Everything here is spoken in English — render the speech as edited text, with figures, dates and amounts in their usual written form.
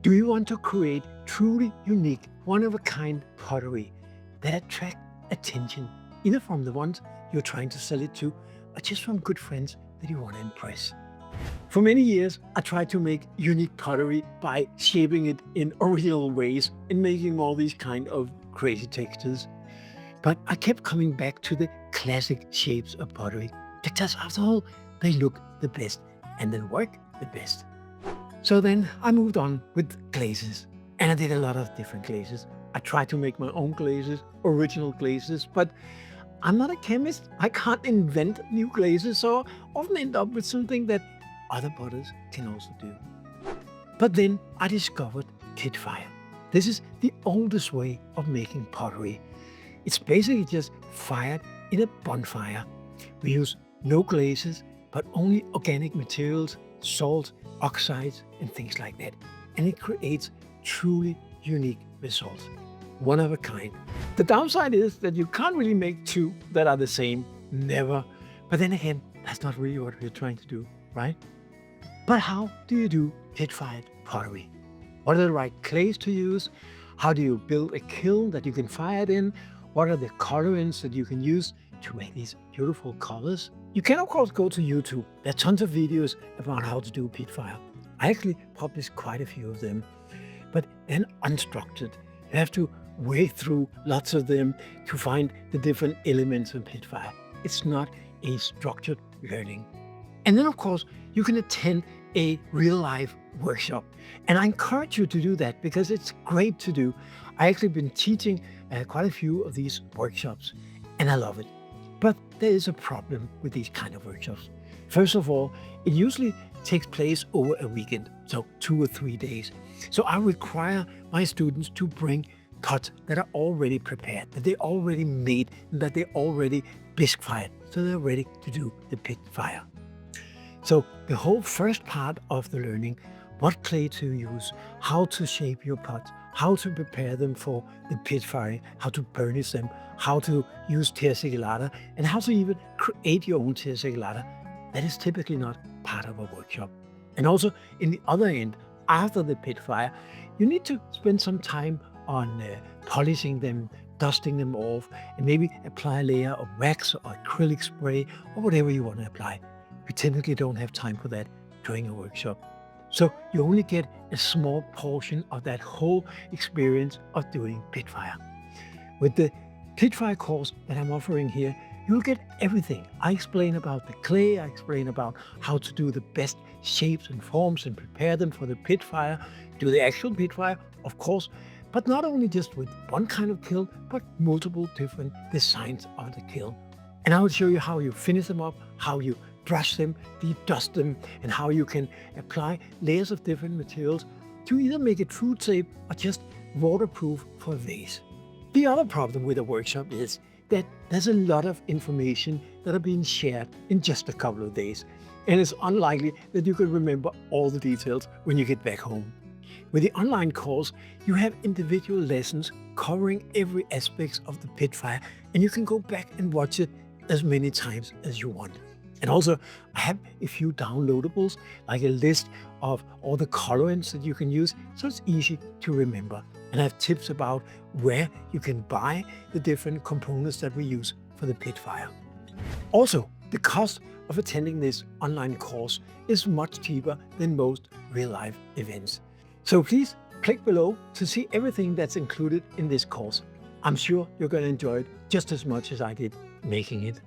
Do you want to create truly unique, one-of-a-kind pottery that attract attention, either from the ones you're trying to sell it to or just from good friends that you want to impress? For many years, I tried to make unique pottery by shaping it in original ways and making all these kind of crazy textures. But I kept coming back to the classic shapes of pottery because after all, they look the best and then work the best. So then I moved on with glazes, and I did a lot of different glazes. I tried to make my own glazes, original glazes, but I'm not a chemist. I can't invent new glazes, so I often end up with something that other potters can also do. But then I discovered Pitfire. This is the oldest way of making pottery. It's basically just fired in a bonfire. We use no glazes, but only organic materials, salt, oxides, and things like that. And it creates truly unique results. One of a kind. The downside is that you can't really make two that are the same. Never. But then again, that's not really what we're trying to do, right? But how do you do pit-fired pottery? What are the right clays to use? How do you build a kiln that you can fire it in? What are the colorants that you can use to make these beautiful colors? You can of course go to YouTube. There are tons of videos about how to do pitfire. I actually published quite a few of them, but then unstructured. You have to wade through lots of them to find the different elements of pitfire. It's not a structured learning. And then of course, you can attend a real life workshop. And I encourage you to do that because it's great to do. I actually been teaching quite a few of these workshops and I love it. But there is a problem with these kind of workshops. First of all, it usually takes place over a weekend, so 2 or 3 days. So I require my students to bring pots that are already prepared, that they already made, that they already bisque fired, so they're ready to do the pit fire. So the whole first part of the learning, what clay to use, how to shape your pots, how to prepare them for the pit firing, how to burnish them, how to use terra, and how to even create your own terra, that is typically not part of a workshop. And also in the other end, after the pit fire, you need to spend some time on polishing them, dusting them off, and maybe apply a layer of wax or acrylic spray or whatever you want to apply. We typically don't have time for that during a workshop. So you only get a small portion of that whole experience of doing Pitfire. With the Pitfire course that I'm offering here, you'll get everything. I explain about the clay, I explain about how to do the best shapes and forms and prepare them for the Pitfire, do the actual Pitfire, of course, but not only just with one kind of kiln, but multiple different designs of the kiln. And I will show you how you finish them up, how you brush them, de-dust them, and how you can apply layers of different materials to either make it food safe or just waterproof for a vase. The other problem with a workshop is that there's a lot of information that are being shared in just a couple of days, and it's unlikely that you can remember all the details when you get back home. With the online course, you have individual lessons covering every aspect of the Pitfire, and you can go back and watch it as many times as you want. And also, I have a few downloadables, like a list of all the colorants that you can use, so it's easy to remember. And I have tips about where you can buy the different components that we use for the Pitfire. Also, the cost of attending this online course is much cheaper than most real-life events. So please click below to see everything that's included in this course. I'm sure you're going to enjoy it just as much as I did making it.